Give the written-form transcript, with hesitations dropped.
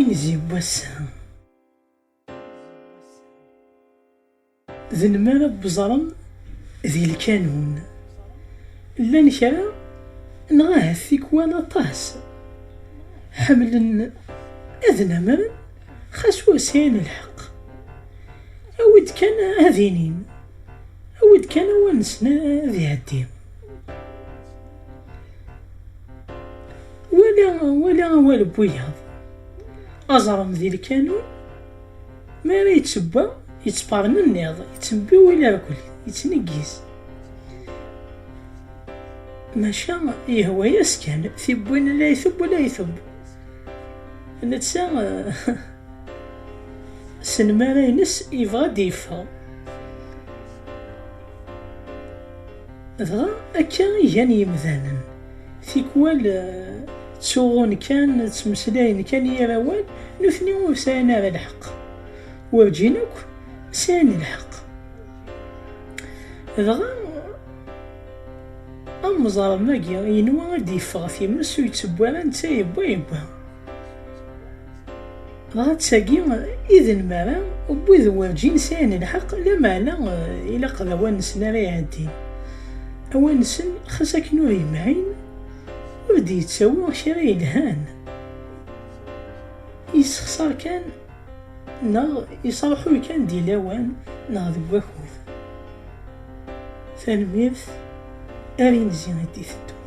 أين زيبوسا ذي المالا بزرم ذي الكانون لا نكرا نغاه ثيكوانا طاس حمل أذن من خاس وسين الحق أود كان هذينين أود كان ونسنا ذي هديم ولا والبوياض أزرم ذي الكانون ما لا يتسبى يتبارن النيض يتنبي ولا ركل يتنقيس ماشا يهوى يسكن ثبوين لا يثب ولا يثب نتسا سنمارا ينس يبغى ديفا دغا أكا يجاني يمذانا ثيكوال تسوغون كان تمسلاين كان يراوان نثني وسانا على الحق وجينك سان الحق دغا أمزار ماكي ينوى غادي يفغ في منسو يتسبوالا نتا يبا دغا تساقي إذن مالا وبوذ واجين سان الحق لا معنى إلا قضا وانسنا لا يعدين أوانسن خاصك نوري معين ودي يتسوى شري الهان يسخسر كان ناغ يصرحو كان دي لاوان ناغ ذي واكوذ ثانميرث أرين زين دي ثدو.